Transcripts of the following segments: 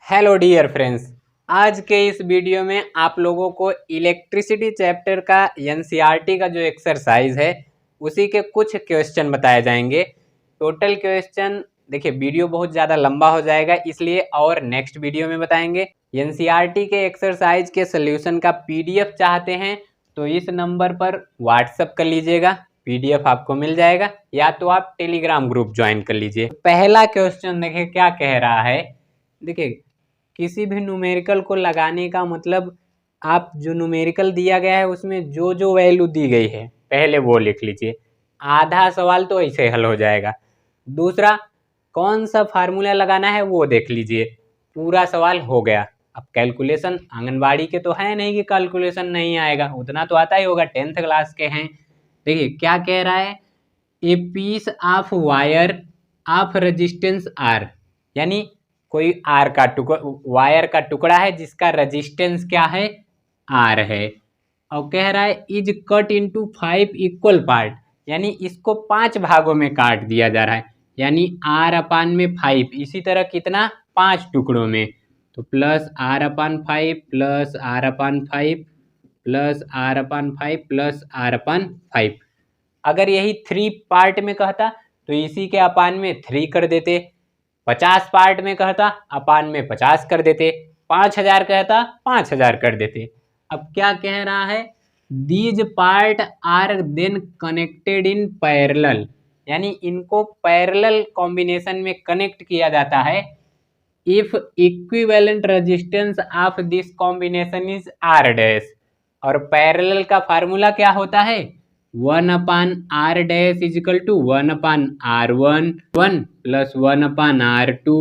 Hello dear friends, आज के इस वीडियो में आप लोगों को इलेक्ट्रिसिटी चैप्टर का एनसीईआरटी का जो एक्सरसाइज है उसी के कुछ क्वेश्चन बताए जाएंगे। टोटल क्वेश्चन देखिए, वीडियो बहुत ज़्यादा लंबा हो जाएगा इसलिए और नेक्स्ट वीडियो में बताएंगे। एनसीईआरटी के एक्सरसाइज के सोल्यूशन का पीडीएफ चाहते हैं तो इस नंबर पर व्हाट्सअप कर लीजिएगा, पीडीएफ आपको मिल जाएगा, या तो आप टेलीग्राम ग्रुप ज्वाइन कर लीजिए। पहला क्वेश्चन देखिए क्या कह रहा है। देखिए, किसी भी न्यूमेरिकल को लगाने का मतलब आप जो न्यूमेरिकल दिया गया है उसमें जो जो वैल्यू दी गई है पहले वो लिख लीजिए। आधा सवाल तो ऐसे हल हो जाएगा। दूसरा, कौन सा फार्मूला लगाना है वो देख लीजिए, पूरा सवाल हो गया। अब कैलकुलेशन आंगनबाड़ी के तो है नहीं कि कैलकुलेशन नहीं आएगा, उतना तो आता ही होगा, 10th क्लास के हैं। देखिए क्या कह रहा है, a piece of wire of resistance R, यानी कोई आर का टुकड़ा, वायर का टुकड़ा है जिसका रेजिस्टेंस क्या है, आर है, और कह रहा है is cut into 5 equal part, यानी इसको 5 भागों में काट दिया जा रहा है, यानी आर अपान में 5, इसी तरह कितना 5 टुकड़ों में, तो plus R upon 5 plus R upon 5 plus R upon 5 plus R upon 5। अगर यही 3 पार्ट में कहता तो इसी के अपान में 3 कर देते, 50 पार्ट में कहता अपान में 50 कर देते, 5000 कहता 5000 कर देते। अब क्या कह रहा है, these part are then connected in parallel, यानी इनको पैरेलल कॉम्बिनेशन में कनेक्ट किया जाता है। If equivalent resistance of this combination is R dash, और पैरेलल का फार्मूला क्या होता है, 1 upon R dash is equal to 1 upon R one plus 1 upon R two,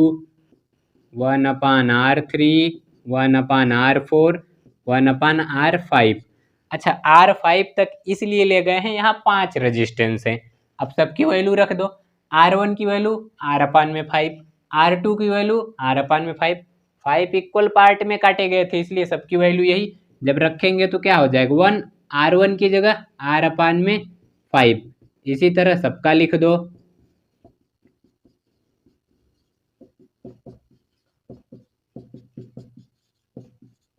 1 upon R three, 1 upon R four, 1 upon R five. अच्छा, R five तक इसलिए ले गए हैं, यहाँ 5 रेजिस्टेंस हैं। अब सबकी वैल्यू रख दो, आर वन की वैल्यू आर अपान में 5, आर टू की वैल्यू आर अपान में 5, 5 इक्वल पार्ट में काटे गए थे इसलिए सबकी वैल्यू यही, जब रखेंगे तो क्या हो जाएगा, 1 आर वन की जगह आर अपान में 5, इसी तरह सबका लिख दो।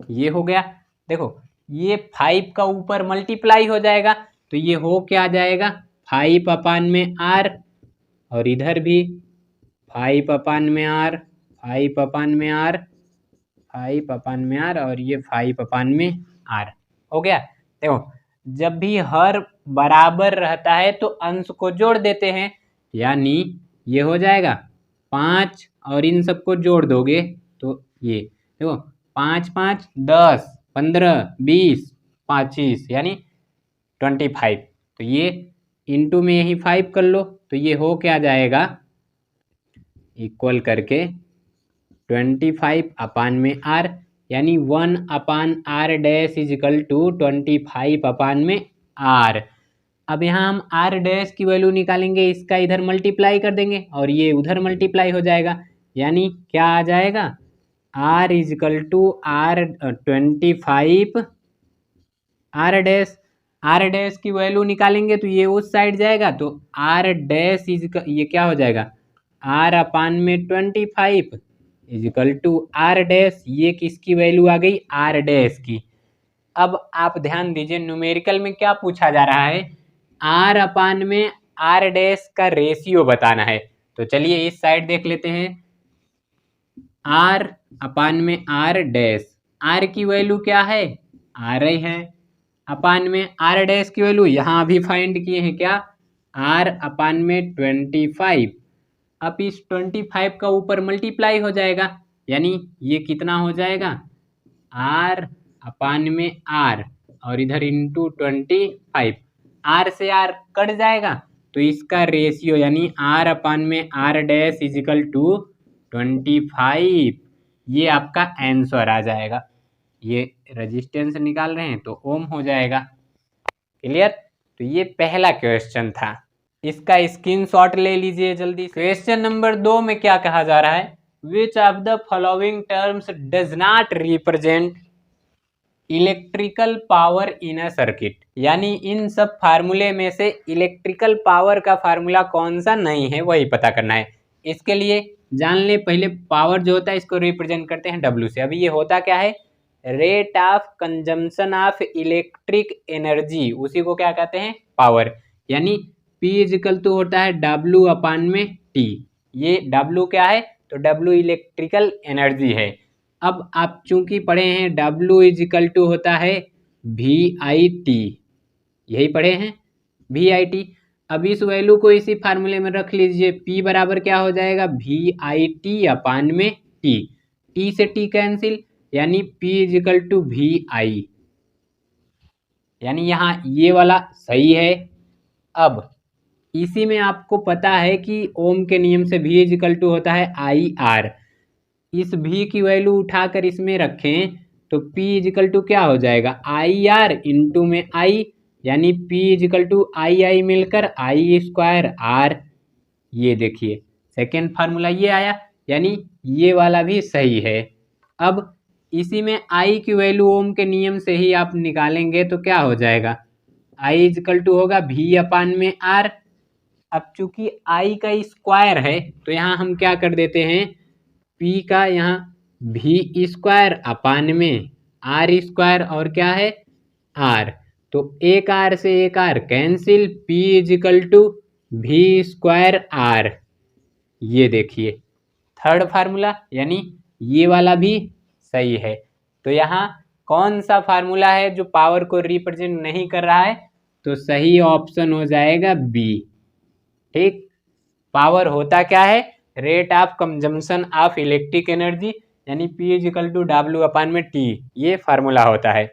ये हो गया। देखो ये 5 का ऊपर मल्टीप्लाई हो जाएगा तो ये हो क्या आ जाएगा, 5 अपान में आर, और इधर भी 5 अपान में आर, 5 अपान में आर, 5 अपान में आर, और ये 5 अपान में आर हो गया। देखो जब भी हर बराबर रहता है तो अंश को जोड़ देते हैं, यानी ये हो जाएगा 5, और इन सबको जोड़ दोगे तो ये देखो 5 5 10 15 20 25, यानी 25, तो ये इंटू में यही 5 कर लो तो ये हो क्या जाएगा, इक्वल करके 25 अपान में आर, यानी 1 upon R dash is equal to 25 upon में आर। अब यहाँ हम आर डैश की वैल्यू निकालेंगे, इसका इधर मल्टीप्लाई कर देंगे और ये उधर मल्टीप्लाई हो जाएगा, यानी क्या आ जाएगा, R is equal to R 25 R dash की वैल्यू निकालेंगे तो ये उस साइड जाएगा, तो आर डैश इज, ये क्या हो जाएगा, आर अपान में 25 is equal to R dash, ये किसकी वैल्यू आ गई, आर डैश की। अब आप ध्यान दीजिए, न्यूमेरिकल में क्या पूछा जा रहा है, आर अपान में आर डैश का रेशियो बताना है। तो चलिए इस साइड देख लेते हैं, आर अपान में आर डैश, आर की वैल्यू क्या है, आर ही है, अपान में आर डैश की वैल्यू यहाँ भी फाइंड किए हैं क्या, आर अपान में 25। अब इस 25 का ऊपर मल्टीप्लाई हो जाएगा, यानी ये कितना हो जाएगा, आर अपान में आर, और इधर इंटू 25, आर से आर कट जाएगा तो इसका रेशियो, यानी आर अपान में आर डैश इजिकल टू 25, ये आपका आंसर आ जाएगा। ये रेजिस्टेंस निकाल रहे हैं तो ओम हो जाएगा। क्लियर? तो ये पहला क्वेश्चन था, इसका स्क्रीनशॉट ले लीजिए जल्दी। क्वेश्चन नंबर 2 में क्या कहा जा रहा है, which of the following terms does not represent electrical power in a circuit, यानी इन सब फार्मूले में से इलेक्ट्रिकल पावर का फार्मूला कौन सा नहीं है वही पता करना है। इसके लिए जान ले पहले पावर जो होता है इसको रिप्रेजेंट करते हैं W से। अभी ये होता क्या है, rate of consumption of electric energy, उसी को क्या कहते हैं, पावर। यानी P इजिकल टू होता है W अपान में T। ये W क्या है, तो W इलेक्ट्रिकल एनर्जी है। अब आप चूंकि पढ़े हैं W इजिकल टू होता है VIT, यही पढ़े हैं VIT। अब इस वैल्यू को इसी फार्मूले में रख लीजिए, P बराबर क्या हो जाएगा, VIT अपान में T, T से T कैंसिल, यानी P इजिकल टू VI, यानी यहाँ ये वाला सही है। अब इसी में आपको पता है कि ओम के नियम से V इजिकल टू होता है IR। इस V की वैल्यू उठाकर इसमें रखें तो P इजिकल टू क्या हो जाएगा, IR इंटू में I, यानी P इजिकल टू आई मिलकर I स्क्वायर R। ये देखिए सेकेंड फार्मूला ये आया, यानी ये वाला भी सही है। अब इसी में I की वैल्यू ओम के नियम से ही आप निकालेंगे तो क्या हो जाएगा, I इजिकल टू होगा V अपान में R। अब चूंकि I का स्क्वायर है तो यहाँ हम क्या कर देते हैं, P का यहाँ V स्क्वायर अपान में R स्क्वायर और क्या है R, तो एक R से एक R cancel, P equal to V square R। ये देखिए थर्ड फार्मूला, यानी ये वाला भी सही है। तो यहाँ कौन सा फार्मूला है जो पावर को रिप्रेजेंट नहीं कर रहा है, तो सही ऑप्शन हो जाएगा B। ठीक, पावर होता क्या है, rate of consumption of electric energy, यानी P इजिकल टू W अपान में T, ये फार्मूला होता है।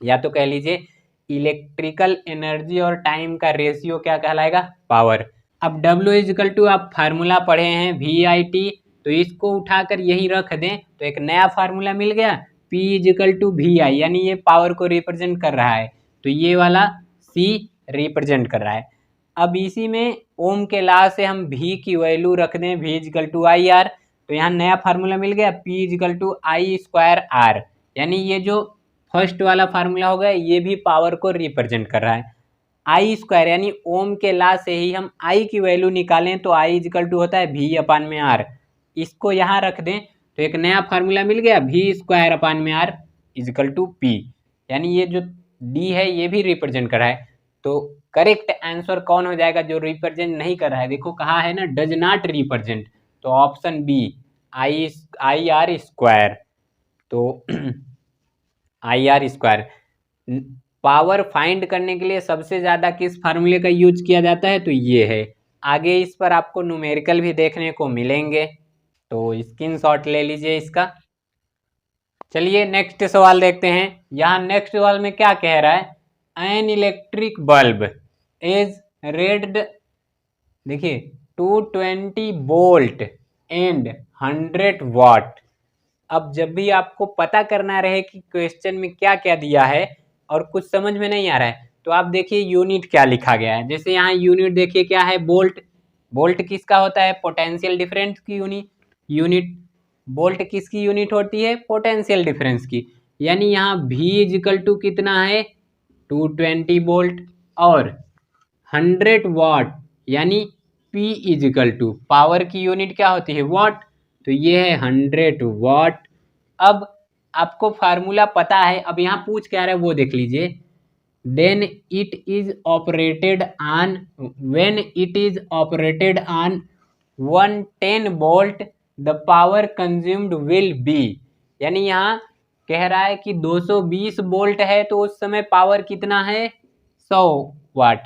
या तो कह लीजिए इलेक्ट्रिकल एनर्जी और टाइम का रेशियो क्या कहलाएगा, पावर। अब W इजिकल टू आप फार्मूला पढ़े हैं VIT, तो इसको उठाकर यही रख दें तो एक नया फार्मूला मिल गया, P इजिकल टू VI, यानी ये पावर को रिप्रेजेंट कर रहा है, तो ये वाला C रिप्रेजेंट कर रहा है। अब इसी में ओम के लॉ से हम V की वैल्यू रख दें, V इजिकल टू IR, तो यहाँ नया फार्मूला मिल गया P equal to I square R, यानी ये जो फर्स्ट वाला फार्मूला होगा ये भी पावर को रिप्रेजेंट कर रहा है। I स्क्वायर यानी ओम के लॉ से ही हम I की वैल्यू निकालें तो I इजिकल टू होता है V अपान में R, इसको यहाँ रख दें तो एक नया फार्मूला मिल गया V स्क्वायर अपान में R इजिकल टू P, यानी ये जो D है ये भी रिप्रेजेंट कर रहा है। तो करेक्ट आंसर कौन हो जाएगा, जो रिप्रेजेंट नहीं कर रहा है, देखो कहा है ना डज नॉट रिप्रेजेंट, तो ऑप्शन बी IR स्क्वायर। तो IR स्क्वायर पावर फाइंड करने के लिए सबसे ज़्यादा किस फार्मूले का यूज किया जाता है, तो ये है। आगे इस पर आपको न्यूमेरिकल भी देखने को मिलेंगे, तो स्क्रीनशॉट ले लीजिए इसका। चलिए नेक्स्ट सवाल देखते हैं। यहाँ नेक्स्ट सवाल में क्या कह रहा है, an electric bulb is rated, देखिए 220 वोल्ट एंड 100 वाट। अब जब भी आपको पता करना रहे कि क्वेश्चन में क्या क्या दिया है और कुछ समझ में नहीं आ रहा है, तो आप देखिए यूनिट क्या लिखा गया है। जैसे यहाँ यूनिट देखिए क्या है, वोल्ट। वोल्ट किसका होता है, पोटेंशियल डिफरेंस की यूनिट। वोल्ट किसकी यूनिट होती है, पोटेंशियल डिफरेंस की। यानी यहाँ V इजिकल टू कितना है, 220 वोल्ट, और 100 वाट यानी P इजिकल टू, पावर की यूनिट क्या होती है, वाट, तो ये है 100 वाट। अब आपको फार्मूला पता है, अब यहाँ पूछ क्या रहा है वो देख लीजिए। Then it is operated on, when it is operated on 110 volt the power consumed will be, यानी यहाँ कह रहा है कि 220 वोल्ट है तो उस समय पावर कितना है, 100 वाट,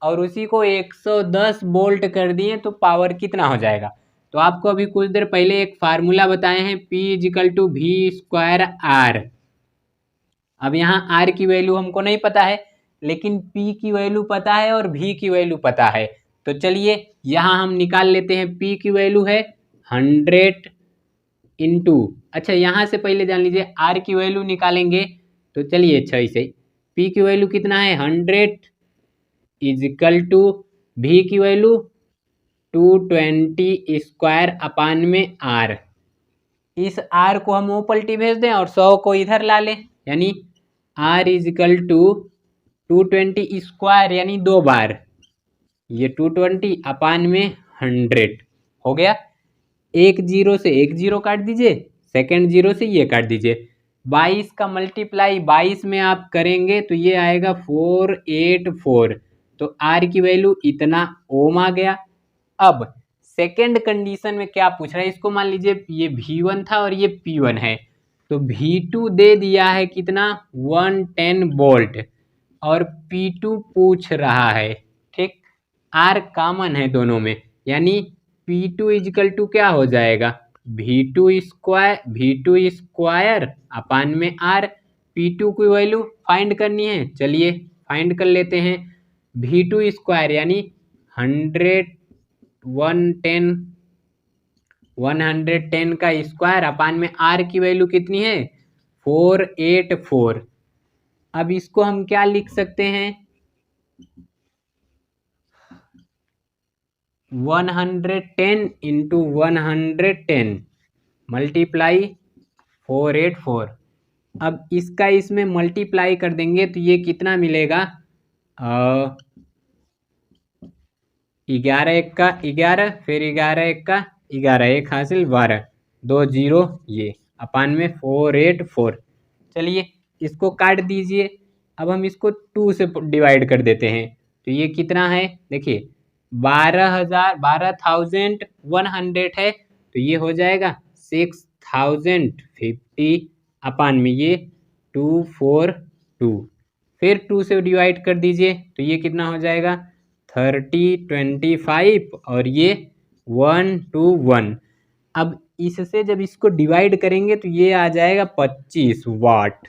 और उसी को 110 वोल्ट कर दिए तो पावर कितना हो जाएगा। तो आपको अभी कुछ देर पहले एक फार्मूला बताए हैं P equal to V square R। अब यहाँ R की वैल्यू हमको नहीं पता है, लेकिन P की वैल्यू पता है और V की वैल्यू पता है। तो चलिए यहाँ हम निकाल लेते हैं। P की वैल्यू है 100 इंटू, अच्छा यहाँ से पहले जान लीजिए R की वैल्यू निकालेंगे, तो चलिए अच्छा इसे P की वैल्यू कितना है 100 इजिकल टू V की वैल्यू 220 स्क्वायर अपान में R। इस R को हम वो पलटी भेज दें और 100 को इधर ला लें, यानी R इजिकल टू 220 स्क्वायर यानी 2 बार, ये 220 अपान में 100 हो गया। एक जीरो से एक जीरो काट दीजिए, सेकेंड जीरो से ये काट दीजिए। 22 का मल्टीप्लाई 22 में आप करेंगे तो ये आएगा 484। तो आर की वैल्यू इतना ओम आ गया। अब सेकेंड कंडीशन में क्या पूछ रहा है, इसको मान लीजिए ये V1 था और ये P1 है, तो V2 दे दिया है कितना 110 वोल्ट और P2 पूछ रहा है, ठीक। R कॉमन है दोनों में, यानी P2 इजिकल टू क्या हो जाएगा V2 स्क्वायर अपान में R। P2 की वैल्यू फाइंड करनी है, चलिए फाइंड कर लेते हैं। V2 स्क्वायर यानी 110 का स्क्वायर अपान में R की वैल्यू कितनी है 484। अब इसको हम क्या लिख सकते हैं 110 इंटू 110 मल्टीप्लाई 484। अब इसका इसमें मल्टीप्लाई कर देंगे तो ये कितना मिलेगा 11 एक का 11, फिर 11 एक का 11, एक हासिल 12, 2 जीरो ये अपान में 484। चलिए इसको काट दीजिए। अब हम इसको 2 से डिवाइड कर देते हैं तो ये कितना है देखिए 12,100 है, तो ये हो जाएगा 6050 अपान में ये 242। फिर 2 से डिवाइड कर दीजिए तो ये कितना हो जाएगा 3025 और ये 121। अब इससे जब इसको डिवाइड करेंगे तो ये आ जाएगा 25 वाट,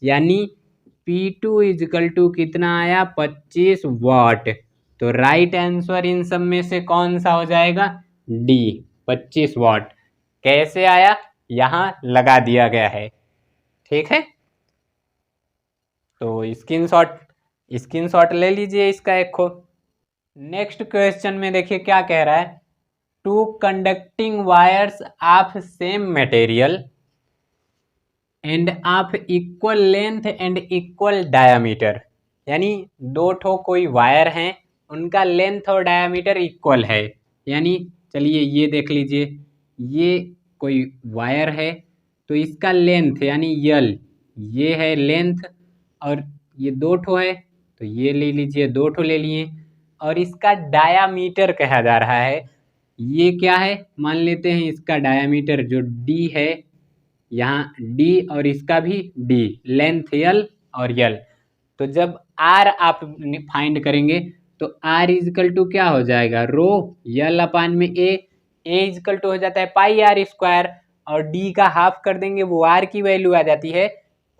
यानी P2 इजिकल टू कितना आया 25 वाट। तो राइट आंसर इन सब में से कौन सा हो जाएगा डी 25 वाट। कैसे आया यहाँ लगा दिया गया है, ठीक है। तो स्क्रीनशॉट ले लीजिए इसका एक खो। नेक्स्ट क्वेश्चन में देखिए क्या कह रहा है, two conducting wires of same material and of equal length and equal diameter, यानी दो ठो कोई वायर हैं उनका लेंथ और डायामीटर इक्वल है। यानी चलिए ये देख लीजिए, ये कोई वायर है तो इसका लेंथ यानी यल ये है लेंथ, और ये दो ठो है तो ये ले लीजिए, दो ठो ले लिए, और इसका डायामीटर कहा जा रहा है। ये क्या है मान लेते हैं इसका डायामीटर जो डी है, यहाँ डी और इसका भी डी, लेंथ यल और यल। तो जब आर आप फाइंड करेंगे तो आर इजकल टू क्या हो जाएगा रो यल अपान में ए इजकल टू हो जाता है पाई आर स्क्वायर, और डी का हाफ कर देंगे वो आर की वैल्यू आ जाती है।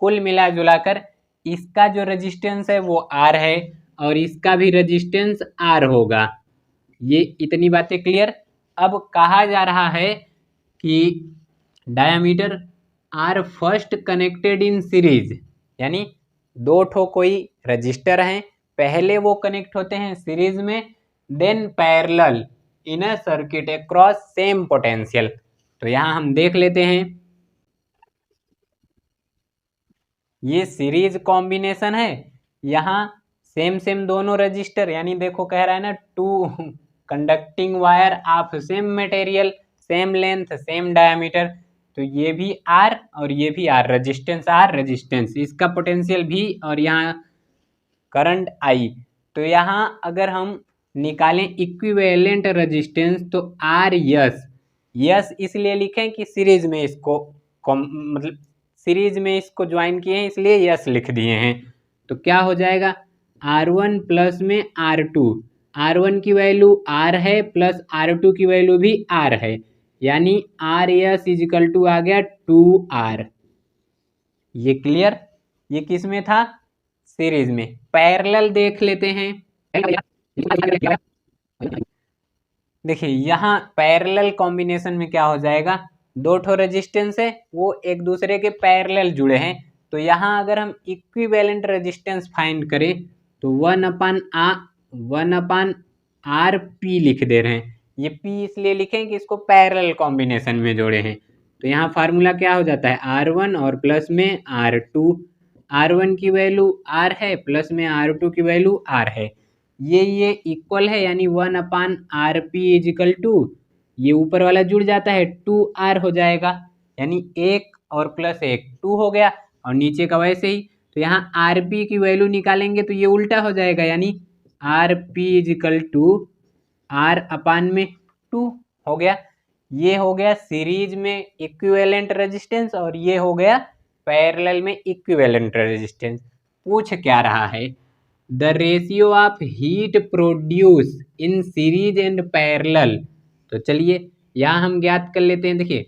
कुल मिला जुलाकर इसका जो रेजिस्टेंस है वो आर है और इसका भी रेजिस्टेंस आर होगा। ये इतनी बातें क्लियर। अब कहा जा रहा है कि diameter are first connected in series, यानी दो ठो कोई रजिस्टर हैं, पहले वो कनेक्ट होते हैं सीरीज में, then parallel in a circuit across same potential. तो यहाँ हम देख लेते हैं, ये सीरीज कॉम्बिनेशन है, यहाँ सेम दोनों रजिस्टर, यानी देखो कह रहा है ना two conducting wire of same material same length same diameter, तो ये भी आर और ये भी आर, रेजिस्टेंस आर रेजिस्टेंस, इसका पोटेंशियल भी और यहाँ करंट आई। तो यहाँ अगर हम निकालें इक्विवेलेंट रेजिस्टेंस तो आर यस इसलिए लिखें कि सीरीज में इसको मतलब सीरीज में इसको ज्वाइन किए हैं इसलिए यस लिख दिए हैं। तो क्या हो जाएगा R1 प्लस में R2, R1 की वैल्यू R है प्लस R2 की वैल्यू भी R है, यानी आर एस इजिकल टू आ गया 2R। ये क्लियर। ये किस में था सीरीज में। पैरेलल देख लेते हैं, देखिए यहाँ पैरेलल कॉम्बिनेशन में क्या हो जाएगा, दो ठो रेजिस्टेंस है वो एक दूसरे के पैरेलल जुड़े हैं, तो यहाँ अगर हम इक्विवेलेंट रेजिस्टेंस फाइंड करें तो 1/R P लिख दे रहे हैं। ये P इसलिए लिखें कि इसको पैरेलल कॉम्बिनेशन में जोड़े हैं। तो यहाँ फार्मूला क्या हो जाता है R1 और प्लस में R2, R1 की वैल्यू R है प्लस में R2 की वैल्यू R है, ये इक्वल है, यानी 1/RP इजिकल टू ये ऊपर वाला जुड़ जाता है 2r हो जाएगा, यानी 1 और प्लस 1 2 हो गया, और नीचे का वैसे ही। तो यहाँ rp की वैल्यू निकालेंगे तो ये उल्टा हो जाएगा, यानी rp is equal to r upon में 2 हो गया। ये हो गया सीरीज में इक्विवेलेंट रेजिस्टेंस और ये हो गया पैरेलल में इक्विवेलेंट रेजिस्टेंस। पूछ क्या रहा है, the ratio of heat produce in series and parallel. तो चलिए यहाँ हम ज्ञात कर लेते हैं। देखिए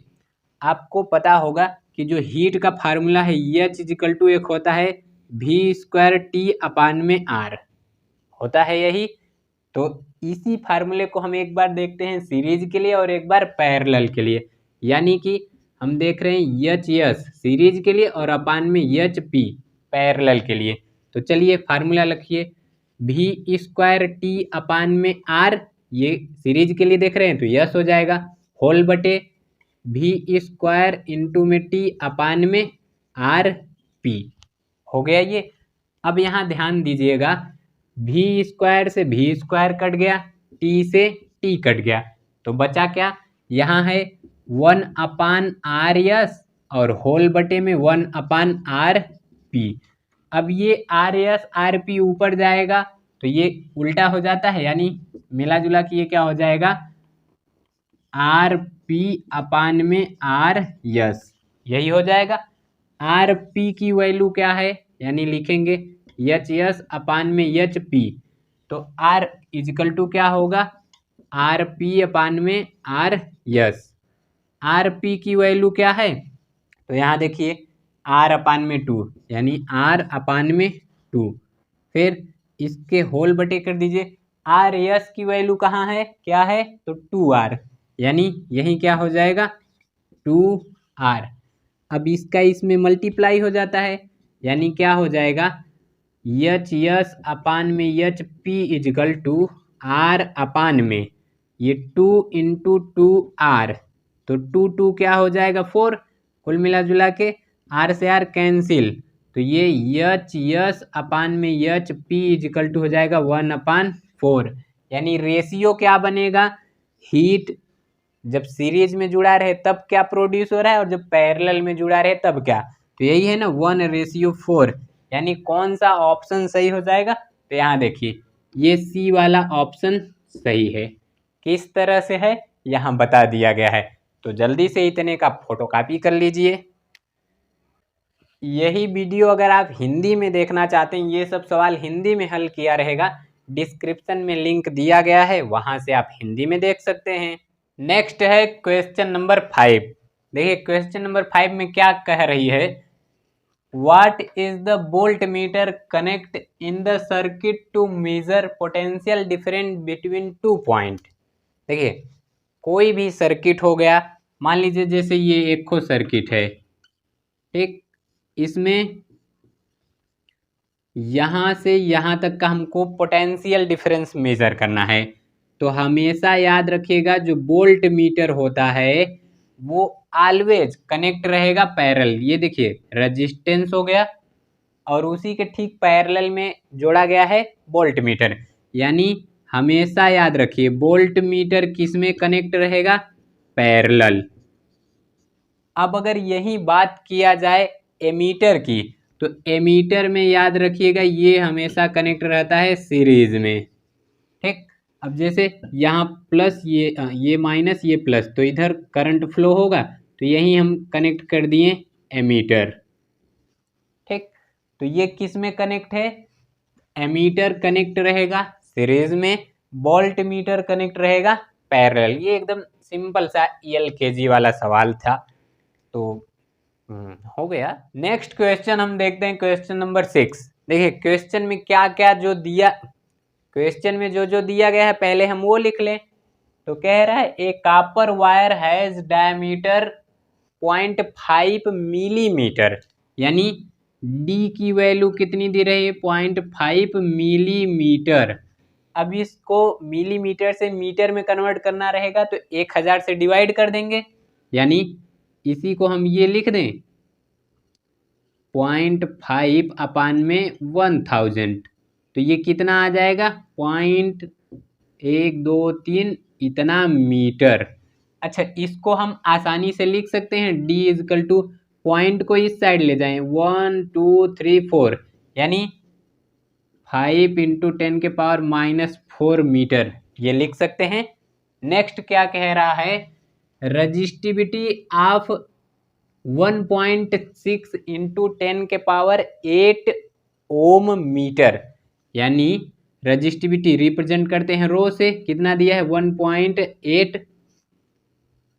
आपको पता होगा कि जो हीट का फार्मूला है H इजिकल टू एक होता है v² T अपान में R होता है यही। तो इसी फार्मूले को हम एक बार देखते हैं सीरीज के लिए और एक बार पैरेलल के लिए, यानी कि हम देख रहे हैं HS सीरीज के लिए और अपान में HP पैरेलल के लिए। तो चलिए फार्मूला लिखिए, v² T अपान में R, ये सीरीज के लिए देख रहे हैं तो यस हो जाएगा, होल बटे v² इंटू में T अपान में RP हो गया ये। अब यहाँ ध्यान दीजिएगा, v² से v² कट गया, T से T कट गया, तो बचा क्या, यहाँ है 1 अपान RS और होल बटे में 1 अपान RP। अब ये RS RP ऊपर जाएगा तो ये उल्टा हो जाता है, यानी मिला जुला कि ये क्या हो जाएगा RP अपान में RS, यही हो जाएगा। RP की वैल्यू क्या है, यानी लिखेंगे HS अपान में HP, तो R इजिकल टू क्या होगा RP अपान में RS। RP की वैल्यू क्या है, तो यहाँ देखिए R अपान में 2, यानी R अपान में 2, फिर इसके होल बटे कर दीजिए। RS की वैल्यू कहाँ है, क्या है, तो 2R, यानी यही क्या हो जाएगा 2R। अब इसका इसमें मल्टीप्लाई हो जाता है, यानी क्या हो जाएगा HS अपान में HP is equal to R upon में ये 2 इंटू 2R, तो 2 क्या हो जाएगा 4, कुल मिला जुला के R से R कैंसिल, तो ये HS अपान में HP इजिकल टू हो जाएगा 1/4, यानी रेशियो क्या बनेगा, हीट जब सीरीज में जुड़ा रहे तब क्या प्रोड्यूस हो रहा है और जब पैरेलल में जुड़ा रहे तब क्या, तो यही है ना 1:4, यानी कौन सा ऑप्शन सही हो जाएगा, तो यहाँ देखिए ये सी वाला ऑप्शन सही है। किस तरह से है यहाँ बता दिया गया है, तो जल्दी से इतने का फोटोकॉपी कर लीजिए। यही वीडियो अगर आप हिंदी में देखना चाहते हैं, ये सब सवाल हिंदी में हल किया रहेगा, डिस्क्रिप्शन में लिंक दिया गया है, वहाँ से आप हिंदी में देख सकते हैं। नेक्स्ट है क्वेश्चन नंबर 5। देखिए क्वेश्चन नंबर 5 में क्या कह रही है, what is the voltmeter connect in the circuit to measure potential difference between 2 point. देखिए कोई भी सर्किट हो गया, मान लीजिए जैसे ये एक खो सर्किट है, ठीक, इसमें यहाँ से यहाँ तक का हमको पोटेंशियल डिफरेंस मेजर करना है, तो हमेशा याद रखिएगा जो वोल्ट मीटर होता है वो ऑलवेज कनेक्ट रहेगा पैरेलल। ये देखिए रेजिस्टेंस हो गया और उसी के ठीक पैरेलल में जोड़ा गया है वोल्ट मीटर, यानी हमेशा याद रखिए वोल्ट मीटर किस में कनेक्ट रहेगा, पैरेलल। अब अगर यही बात किया जाए एमीटर की, तो एमीटर में याद रखिएगा ये हमेशा कनेक्ट रहता है सीरीज में, ठीक। अब जैसे यहाँ प्लस ये माइनस ये प्लस, तो इधर करंट फ्लो होगा, तो यही हम कनेक्ट कर दिए एमीटर, ठीक। तो ये किस में कनेक्ट है, एमीटर कनेक्ट रहेगा सीरीज में, वोल्ट मीटर कनेक्ट रहेगा पैरेलल। ये एकदम सिंपल सा ELKG वाला सवाल था, तो हो गया। नेक्स्ट क्वेश्चन हम देखते हैं क्वेश्चन नंबर 6। देखिए क्वेश्चन में क्या क्या जो दिया, क्वेश्चन में जो जो दिया गया है पहले हम वो लिख लें। तो कह रहा है a copper wire has diameter 0.5 millimetre, यानी डी की वैल्यू कितनी दी रही है 0.5 मिलीमीटर। अब इसको मिलीमीटर से मीटर में कन्वर्ट करना रहेगा तो 1000 से डिवाइड कर देंगे, यानी इसी को हम ये लिख दें 0.5 अपान में 1000, तो ये कितना आ जाएगा 0.123 इतना मीटर। अच्छा, इसको हम आसानी से लिख सकते हैं, d इजकल टू पॉइंट को इस साइड ले जाएं, 1 2 3 4, यानी 5 इंटू 10⁻⁻4 मीटर, ये लिख सकते हैं। नेक्स्ट क्या कह रहा है, resistivity of 1.6 into 10⁸ ohm metre, यानी रजिस्टिविटी रिप्रेजेंट करते हैं रो से, कितना दिया है 1.8,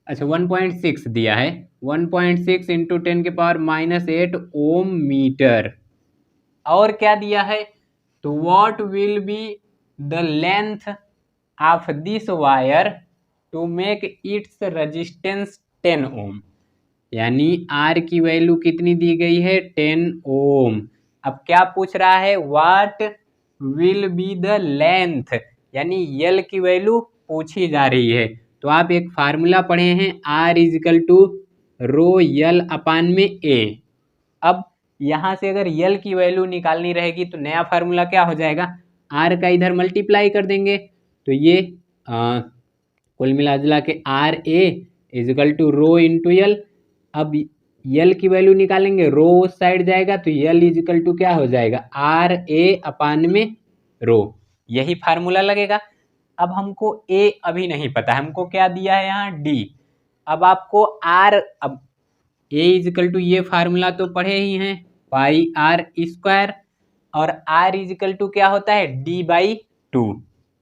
अच्छा 1.6 दिया है, 1.6 इंटू 10⁻⁻8 ओम मीटर। और क्या दिया है, तो what will be the length of this wire to make its resistance 10 ohm, यानी आर की वैल्यू कितनी दी गई है 10 ओम। अब क्या पूछ रहा है, what will be the length, यानी यल की वैल्यू पूछी जा रही है। तो आप एक फार्मूला पढ़े हैं, आर इजिकल टू रो यल अपान में ए। अब यहाँ से अगर यल की वैल्यू निकालनी रहेगी तो नया फार्मूला क्या हो जाएगा, आर का इधर मल्टीप्लाई कर देंगे, तो ये कुल मिला जुला के R a equal to rho into L. अब यल की वैल्यू निकालेंगे, रो उस साइड जाएगा तो यल इजिकल टू क्या हो जाएगा, आर ए अपान में रो, यही फार्मूला लगेगा। अब हमको ए अभी नहीं पता, हमको क्या दिया है यहाँ डी। अब आपको आर, अब ए इजिकल टू ये फार्मूला तो पढ़े ही हैं, पाई आर स्क्वायर, और आर इजिकल टू क्या होता है d/2,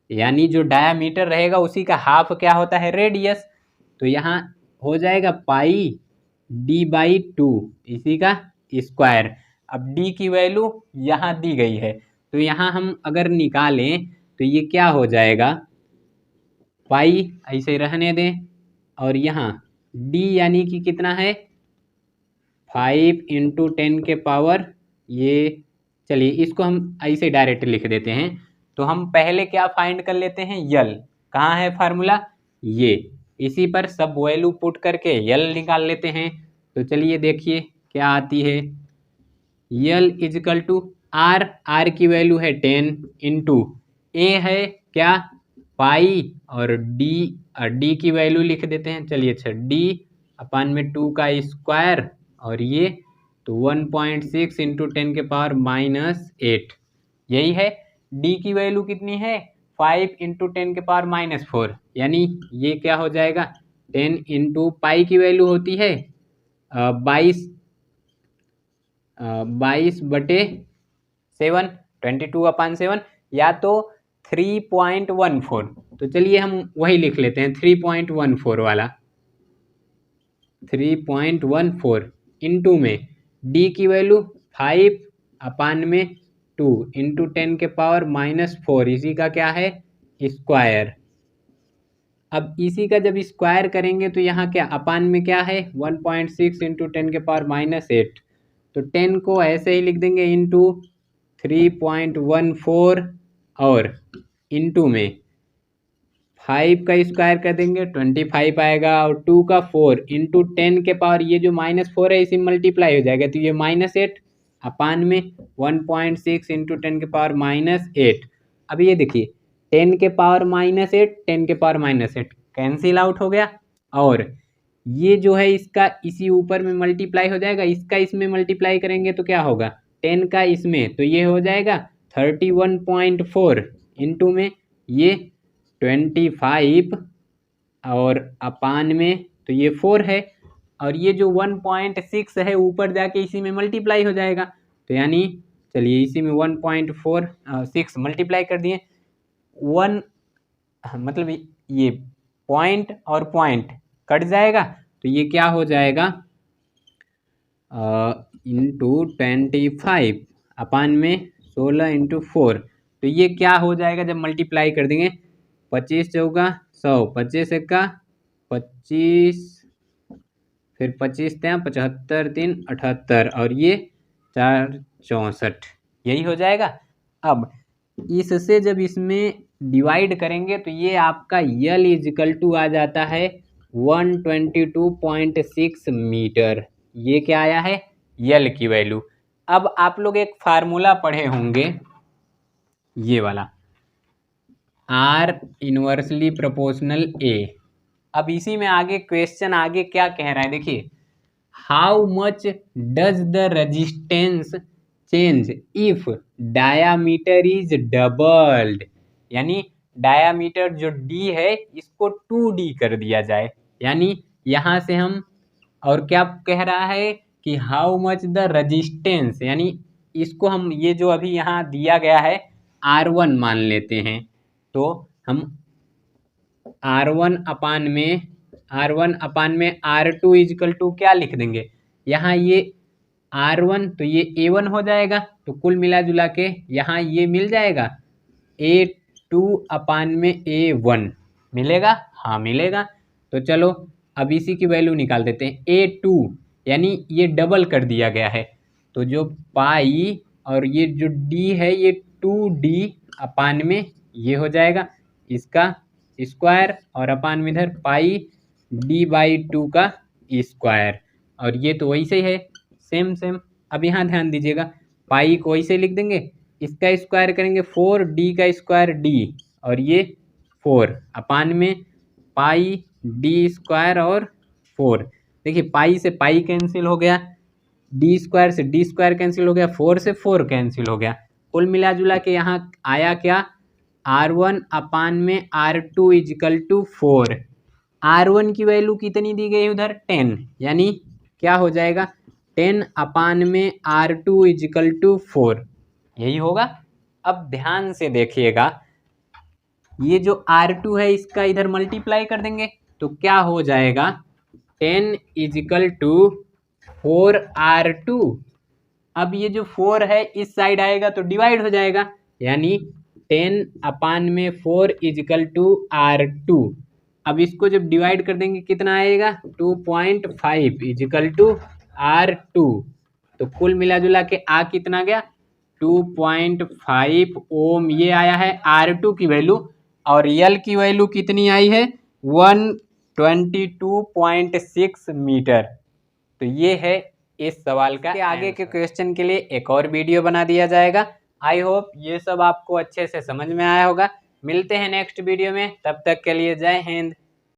यानी जो डायामीटर रहेगा उसी का हाफ क्या होता है रेडियस। तो यहाँ हो जाएगा पाई d/2 इसी का स्क्वायर। अब d की वैल्यू यहाँ दी गई है, तो यहाँ हम अगर निकालें तो ये क्या हो जाएगा, पाई ऐसे रहने दें, और यहाँ d यानी कि कितना है 5 इंटू 10⁻, ये चलिए इसको हम ऐसे डायरेक्ट लिख देते हैं। तो हम पहले क्या फाइंड कर लेते हैं, यल, कहाँ है फार्मूला, ये, इसी पर सब वैल्यू पुट करके यल निकाल लेते हैं। तो चलिए देखिए क्या आती है, यल इजिकल टू आर, आर की वैल्यू है 10 इंटू ए है क्या पाई, और डी की वैल्यू लिख देते हैं, चलिए अच्छा डी अपान में 2 का स्क्वायर, और ये तो 1.6 इंटू 10⁻⁻8, यही है। डी की वैल्यू कितनी है 5 इंटू 10⁻⁻4, यानी ये क्या हो जाएगा 10 इंटू पाई की वैल्यू होती है 22/7, 22/7, या तो 3.14। तो चलिए हम वही लिख लेते हैं 3.14 वाला, 3.14 इंटू में डी की वैल्यू 5 अपान में 2 इंटू 10⁻⁻4, इसी का क्या है स्क्वायर। अब इसी का जब स्क्वायर करेंगे तो यहाँ क्या अपान में क्या है 1.6 इंटू 10⁻⁻8, तो 10 को ऐसे ही लिख देंगे इंटू 3.14, और इंटू में 5 का स्क्वायर कर देंगे 25 आएगा, और 2 का 4 इंटू 10⁻, ये जो -4 है इसी मल्टीप्लाई हो जाएगा, तो ये -8 अपान में 1.6 इंटू 10⁻⁻8। अब ये देखिए 10⁻⁻8 10⁻�8 कैंसिल आउट हो गया, और ये जो है इसका इसी ऊपर में मल्टीप्लाई हो जाएगा, इसका इसमें मल्टीप्लाई करेंगे तो क्या होगा 10 का इसमें, तो ये हो जाएगा 31.4 इंटू में ये 25, और अपान में तो ये 4 है, और ये जो 1.6 है ऊपर जाके इसी में मल्टीप्लाई हो जाएगा, तो यानी चलिए इसी में 1.46 मल्टीप्लाई कर दिए, 1 मतलब ये पॉइंट और पॉइंट कट जाएगा, तो ये क्या हो जाएगा इंटू 25 अपान में 16 इंटू 4, तो ये क्या हो जाएगा जब मल्टीप्लाई कर देंगे, 25 चौका 100, 25 एक्का 25, फिर 25 ત્યાં 75 3 78, और ये 4 64, यही हो जाएगा। अब इससे जब इसमें डिवाइड करेंगे तो ये आपका यल इजिकल टू आ जाता है 122.6 मीटर, ये क्या आया है यल की वैल्यू। अब आप लोग एक फार्मूला पढ़े होंगे ये वाला, आर इनवर्सली प्रोपोर्शनल ए। अब इसी में आगे क्वेश्चन आगे क्या कह रहा है देखिए, how much does the resistance change if diameter is doubled, यानी डायामीटर जो डी है इसको 2D कर दिया जाए, यानी यहाँ से हम, और क्या कह रहा है कि हाउ मच द रेजिस्टेंस, यानी इसको हम ये जो अभी यहाँ दिया गया है R1 मान लेते हैं, तो हम R1 अपान में R2 इजकल टू क्या लिख देंगे, यहाँ ये R1 तो ये A1 हो जाएगा, तो कुल मिला जुला के यहाँ ये मिल जाएगा A2 अपान में A1 मिलेगा, हाँ मिलेगा। तो चलो अब इसी की वैल्यू निकाल देते हैं, A2 यानी ये डबल कर दिया गया है, तो जो पाई और ये जो D है ये 2D अपान में ये हो जाएगा इसका स्क्वायर, और अपान में इधर पाई D/2 का स्क्वायर, और ये तो वैसे ही है सेम सेम। अब यहाँ ध्यान दीजिएगा, पाई को वैसे लिख देंगे, इसका स्क्वायर करेंगे 4D का स्क्वायर D, और ये 4 अपान में पाई D स्क्वायर और 4। देखिए पाई से पाई कैंसिल हो गया, D स्क्वायर से D स्क्वायर कैंसिल हो गया, 4 से 4 कैंसिल हो गया, कुल मिला जुला के यहाँ आया क्या, R1 अपान में R2 इजकल टू 4। R1 की वैल्यू कितनी दी गई उधर 10, यानी क्या हो जाएगा 10 अपान में R2 इजकल टू 4, यही होगा। अब ध्यान से देखिएगा, ये जो R2 है इसका इधर मल्टीप्लाई कर देंगे तो क्या हो जाएगा 10 इजकल टू 4R2। अब ये जो 4 है इस साइड आएगा तो डिवाइड हो जाएगा, यानी 10 अपान में 4 इजकल टू R2। अब इसको जब डिवाइड कर देंगे कितना आएगा 2.5 इजकल टू R2, तो कुल मिला जुला के आ कितना गया 2.5 ओम ये आया है R2 की वैल्यू, और L की वैल्यू कितनी आई है 122.6 मीटर। तो ये है इस सवाल का आगे के क्वेश्चन के लिए एक और वीडियो बना दिया जाएगा। आई होप ये सब आपको अच्छे से समझ में आया होगा। मिलते हैं नेक्स्ट वीडियो में, तब तक के लिए जय हिंद।